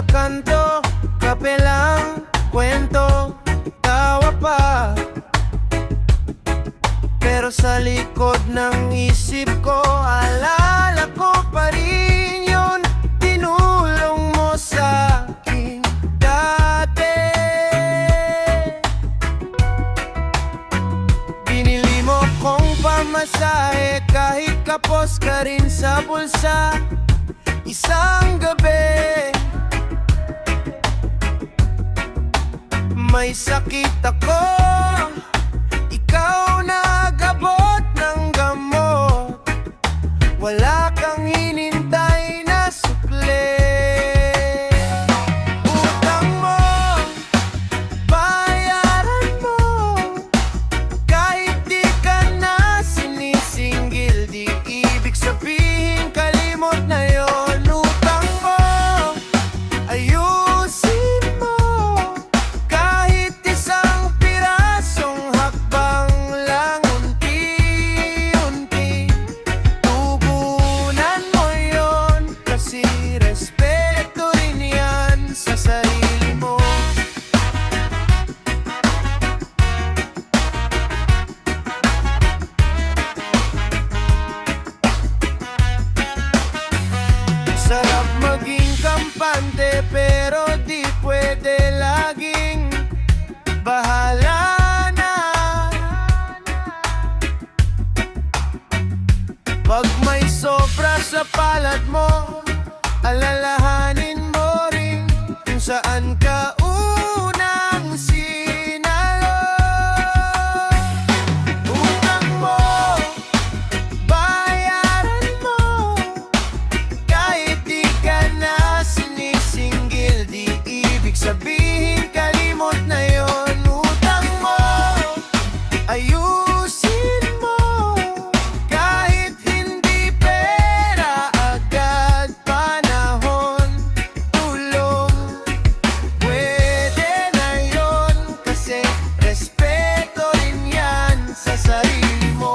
sa kanto, kape lang, kwento, tawa pa. Pero sa likod ng isip ko, alala ko pa rin yun tinulong mo sa akin dati. Binili mo kong pamasahe kahit kapos ka rin sa bulsa. Isang gabi may sakit ako, ikaw nag-abot ng gamot. Wala kang hinintay na sukle. Utang mo, bayaran mo, kahit di ka na sinisinggil. Di ibig sabihin kalimot na yon. Utang mo, ayusin mo, kahit isang pirasong hakbang lang. Unti-unti tugunan mo yon, kasi respeto rin yan sa sarili mo. Sarap maging kampante, pero di pwede laging bahala na. Pag may sobra sa palad mo, alalahanin mo rin kung saan ka unang sinalo. Utang mo, bayaran mo, kahit di ka na sinisinggil. Di ibig sabihin kalimot na yon. Utang mo, ayusin mo, kahit hindi pera agad, panahon, tulong, pwede na yon, kasi respeto rin yan sa sarili mo.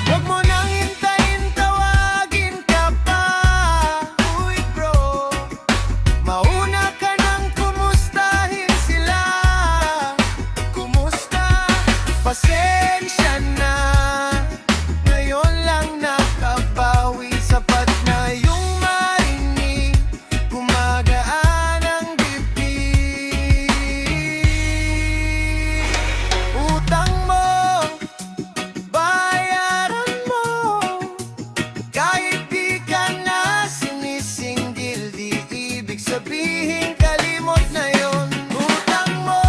Huwag mo nang hintayin, tawagin ka pa. Uy bro, mauna ka nang kumustahin sila. Kumusta? Pasensya na, ngayon lang nakabawi. Sapat na yung marinig, gumagaan ang bibig. Utang mo, bayaran mo, kahit di ka na sinisinggil. Di ibig sabihin kalimot na yon. Utang mo,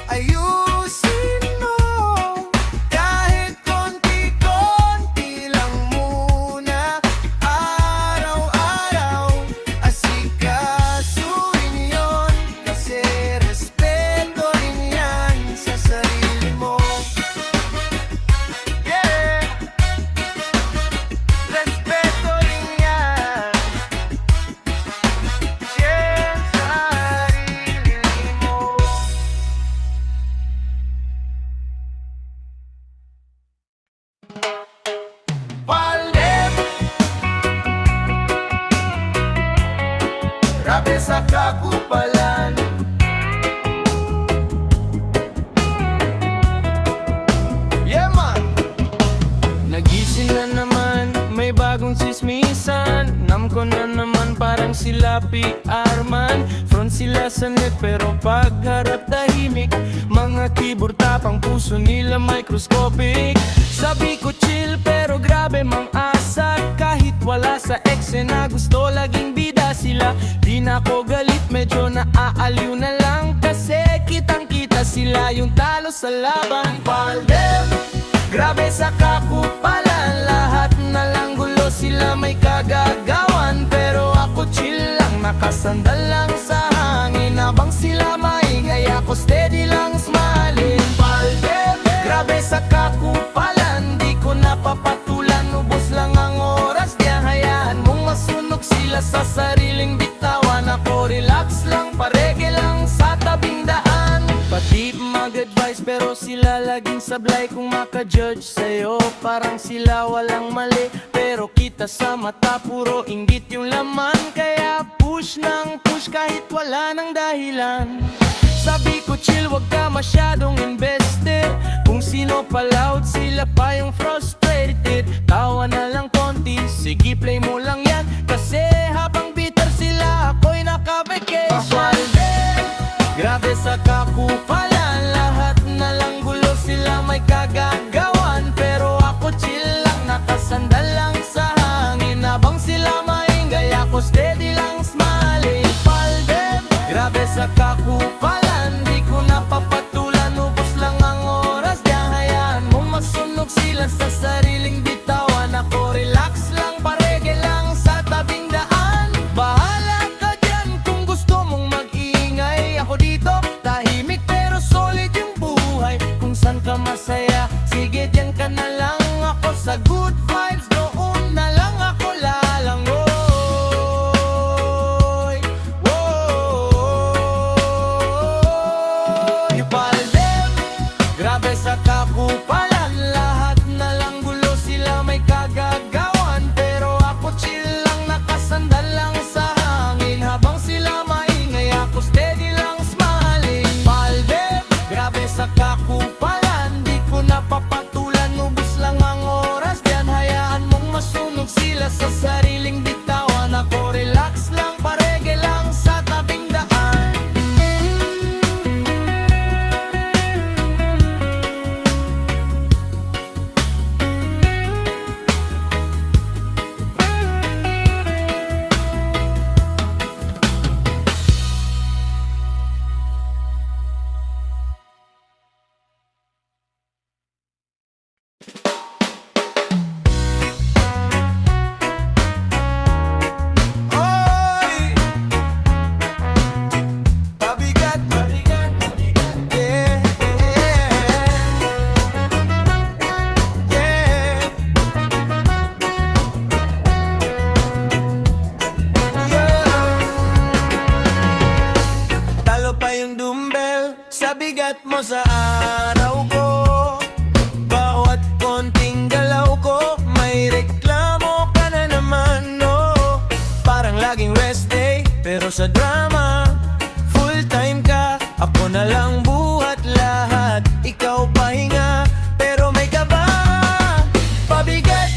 ayusin mo, kahit konti-konti lang muna. Araw-araw asikasuhin yon, kasi respeto rin yan sa sarili mo. Yeah, respeto rin yan, yeah, sa sarili mo. Palem, grabe sa kakupalan. Yeah man, nagising na naman, may bagong sismisan. Nam ko na naman parang sila PR man. Front sila sa net pero pagharap tahimik. Mga keyboard tapang puso nila microscopic. Sabi ko chill pero grabe mang asar. Kahit wala sa eksena gusto laging bida sila. Di na ko galit, medyo naaaliw na lang, kasi kitang kita sila yung talo sa laban. Palem, grabe sa kakupalan. Lahat na lang gulo, sila may kagagawan. Pero ako chill lang, nakasandal lang sa hangin. Habang sila maingay, ako steady lang smiling. Palem, grabe sa kakupalan. Di ko napapatulan, ubos lang ang oras. Di hayaan mong masunog sila sa sariling bitawan. Ako relax lang, parege lang sa tabing daan. Pati mag-advise pero sila laging sablay kung maka-judge sa'yo. Parang sila walang mali, pero kita sa mata puro inggit yung laman. Kaya push ng push kahit wala ng dahilan. Sabi ko chill, wag ka masyadong invested. Kung sino pa loud, sila pa yung frustrated. Tawa na lang konti, sige play mo lang yan. Kasi habang bitter sila, ako'y naka-vacation. Grabe sa kakupalan, lahat na lang gulo, sila may kagagawan. Pero ako chill lang, nakasandal lang sa hangin. Habang sila maingay, ako steady lang smiling. Palden, grabe sa kakupalan, di ko napapatulan, ubos lang ang oras. Diyan hayaan mong masunog sila sa sariling bitawan. Ako relax lang, parege lang sa tabing daan. Bahala ka dyan kung gusto mong mag-iingay. Ako dito, tahimik pero solid yung buhay. Kung saan ka masaya, sige dyan ka na lang. Ako sa good vibes, doon na lang ako lalangoy. Woy, Palden, grabe sa kakupalan, lahat na lang gulo, sila may kagagawan. Pero ako chill lang, nakasandal lang sa hangin. Habang sila maingay, ako steady lang smiling. Palden, grabe sa kakupalan, di ko napapatulan, ubos lang ang oras. Diyan hayaan mong masunog sila sa sariling bitawan. Ako relax lang, parege lang sa tabing daan. Oy, pabigat, yeah, yeah. Talo pa yung dumbbell sa bigat mo sa araw ko. Bawat konting galaw ko, may reklamo ka na naman, no? Parang laging rest day, pero sa drama full time ka. Ako na lang buhat lahat, ikaw pahinga, pero may kaba. Pabigat,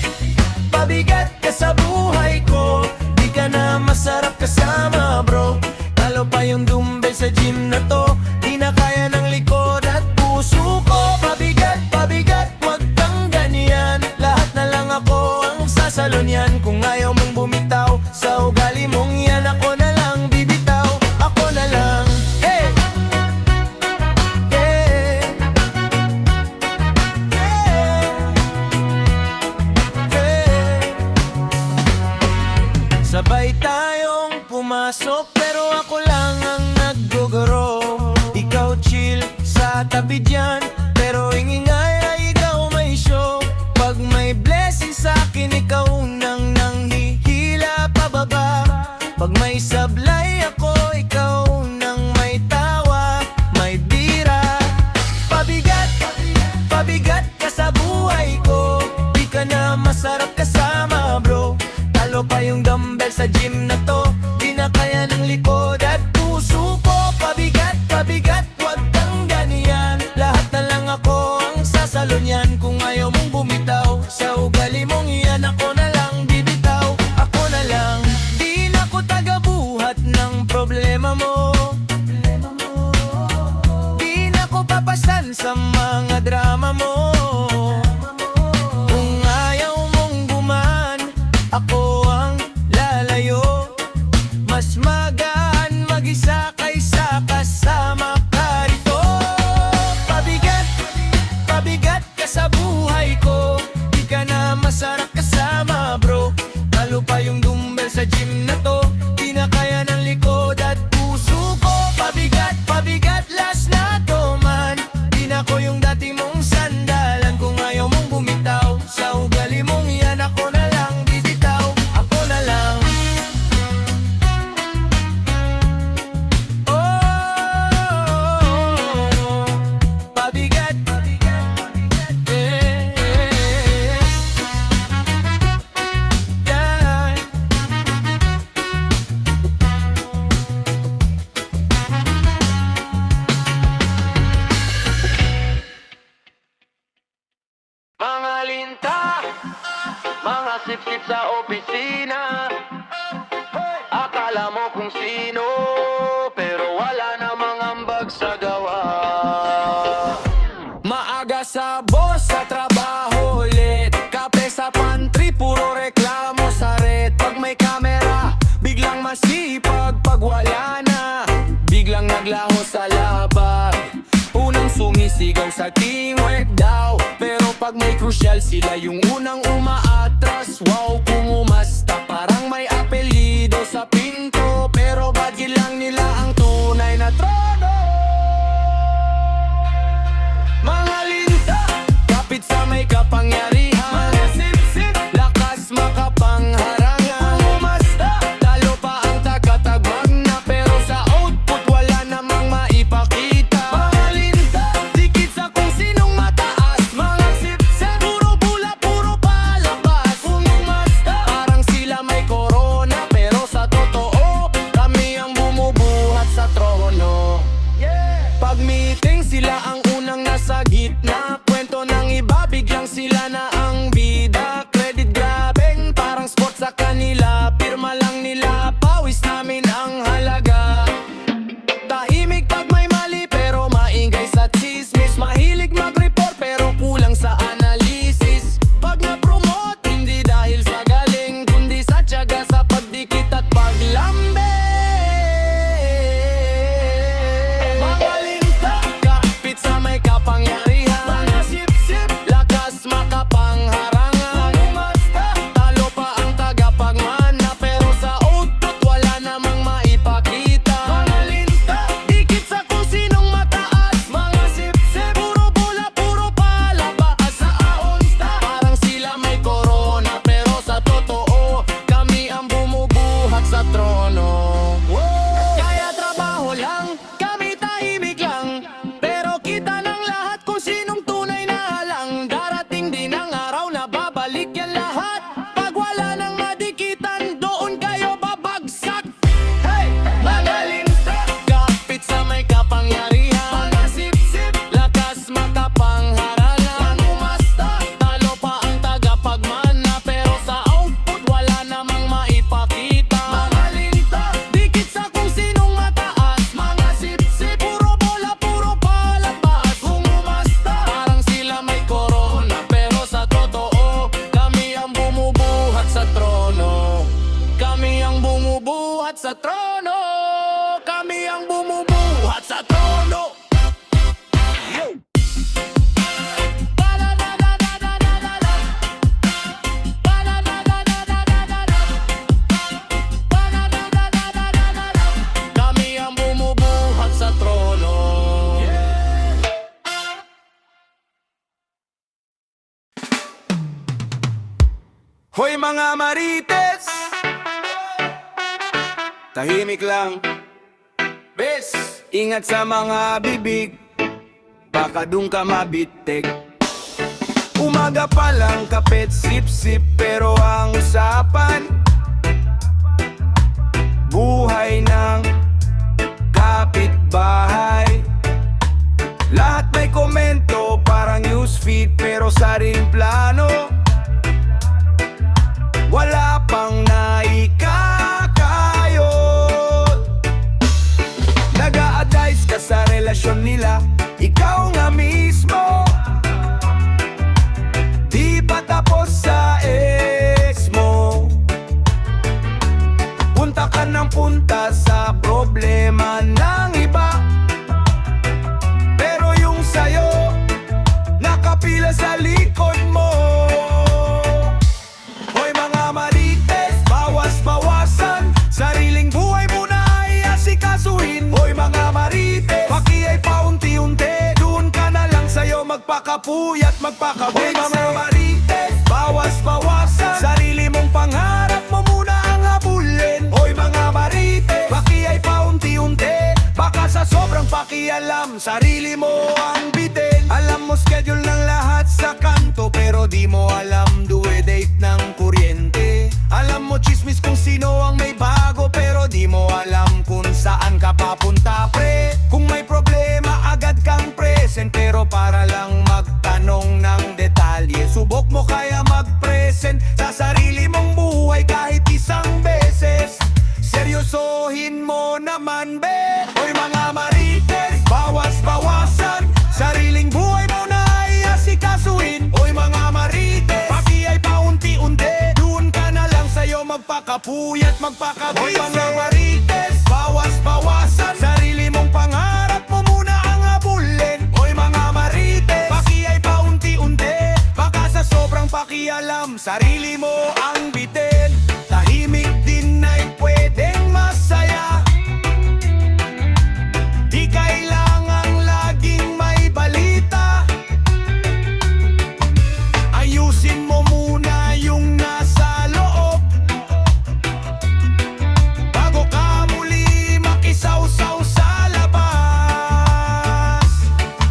pabigat ka sa buhay ko, di ka na masarap kasama, bro. Talo pa yung dumbbell sa gym na to, di na kaya ng likod at puso ko. Pabigat, pabigat, wag kang ganyan, lahat na lang ako ang sasalon yan. Kung ayaw mong bumitaw sa ugali mong yan, ako na lang bibitaw, ako na lang. Hey! Yeah! Yeah! Yeah! Sabay tayong pumasok, pero ako lang ang nagguguro. Ikaw chill sa tabi dyan, pero ingingay ay ikaw may show. Pag may blessing sa akin, ikaw nang nanghihila pababa. Pag may sablay ako, ikaw nang may tawa, may bira. Pabigat, pabigat ka sa buhay ko, di ka na masarap kasama, bro. Talo pa yung dumbbell sa gym na to, di na kaya ng likod at puso ko. Pabigat, pabigat, wag kang ganyan, lahat na lang ako ang sasalon yan. Kung ayaw mong bumitaw sa ugali mong iyan, ako na lang bibitaw, ako na lang. Di na ko taga-buhat ng problema mo, di na ko papasan sa mga drama mo. Kung ayaw mong gumaan, ako ang lalayo. Mas maganda sip-sip sa opisina. Akala mo kung sino, pero wala namang ambag sa gawa. Maaga sa boss, sa trabaho ulit. Kape sa pantry, puro reklamo sa red. Pag may camera, biglang masipag. Pag wala na, biglang naglaho sa labag. Unang sumisigaw sa teamwork daw, pero pag may crucial, sila yung unang umaatras. Wow, kung umasta, parang may apelido sa pinto. Pero bagay lang nila ang tunay na trono. Mga linta, kapit sa may kapangyarihan. Mga sip-sip, lakas makapangharangan. Kung umasta, talo pa ang tagatagmag na. Pero sa output, wala namang maipakita. Mga linta, dikit sa kung sinong mataas. Mga sip-sip, puro bula, puro palabas. Kung umasta, parang sila may corona. Pero sa totoo, kami ang bumubuhat sa trono. Pag meeting, sila ang unang nasa gitna. Kwento ng iba, biglang sila na ang bida. Credit grabeng, parang sport sa kanila. Pirma lang nila, pawis namin ang halaga. Tahimik pag may mali, pero maingay sa chismis. Mahilig mag-report, pero kulang sa analysis. Pag na-promote, hindi dahil sa galing, kundi sa tiyaga, sa pagdikit at paglambe. Mga linta, kapit sa may kapangyarihan. Mga sip-sip, lakas makapangharangan. Kung umasta, talo pa ang tagapagmana. Pero sa output, wala namang maipakita. Mga linta, dikit sa kung sinong mataas. Mga sip-sip, puro bola, puro palabas. Sa aonsta, parang sila may corona. Pero sa totoo, kami ang bumubuhat sa trono. Kaya trabaho lang, kami tahimik lang. Pero kita ng lahat kung sinong tunay na halang. Darating din ang araw na babalik yan lahat. Pag wala nang madikitan, doon kayo babagsak. Hey! Mga linta, kapit sa may kapangyarihan. Mga sip-sip, lakas makapangharangan. Kung umasta, talo pa ang tagapagmana. Pero sa output, wala namang maipakita. Mga linta, dikit sa kung sinong mataas. Mga sip-sip, puro bola, puro palabas. Kung umasta, parang sila may corona. Pero sa totoo, kami ang bumubuhat sa trono. Kami ang bumubuhat sa trono. Kami ang bumubuhat sa trono. Kami ang bumubuhat sa trono. Hoy mga marites, tahimik lang. Bes, ingat sa mga bibig, baka dun ka mabitek. Umaga pa lang kapit sip-sip, pero ang usapan buhay ng kapitbahay. Lahat may komento, parang newsfeed, pero sariling plano wala pang naikakayod. Nag-a-advise ka sa relasyon nila, ikaw nga mismo di pa tapos sa ex mo. Punta ka ng punta sa problema ng iba, pero yung sayo nakapila sa likod mo. Hoy mga marites, bawas-bawasan, sariling buhay muna ay asikasuhin. Hoy mga marites, paki ay paunti-unti, doon ka na lang sa'yo magpakapuyat, magpakabigse. Hoy mga marites, bawas-bawasan, sarili mong pangarap mo muna ang habulin. Hoy mga marites, paki ay paunti-unti, baka sa sobrang pakialam, sarili mo ang bitin. Alam mo schedule ng lahat sa kanto, pero di mo alam due date ng kuryente. Alam mo chismis kung sino ang may bago, pero di mo alam kung saan ka papunta pre. Kung may problema agad kang present, pero para lang magtanong ng detalye, subok mo kaya mag-present sa sarili mo. seryosohin mo naman be. Hoy mga marites, bawas-bawasan, sariling buhay mo na ay asikasuhin. Hoy mga marites, paki ay paunti-unti, doon ka na lang sa'yo magpakapuyat, magpakabise. Hoy mga marites, bawas-bawasan, sarili mong pangarap mo muna ang habulin. Hoy mga marites, paki ay paunti-unti, baka sa sobrang pakialam, sarili mo ang bitin. Tahimik din ay pwedeng masaya, di kailangang laging may balita. Ayusin mo muna yung nasa loob, bago ka muli makisawsaw sa labas.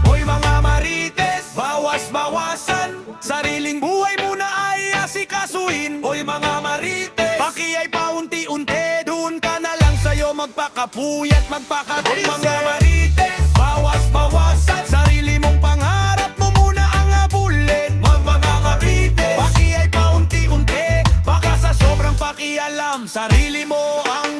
Hoy mga marites, bawas-bawasan, sariling buhay muna ay asikasuhin. Hoy mga marites, paki ay paunti-unti, doon ka na lang sa'yo magpakapuyat, magpakabise. Hoy mga marites, bawas-bawasan, sarili mong pangarap mo muna ang habulin. Mga marites, paki ay paunti-unti, baka sa sobrang pakialam, sarili mo ang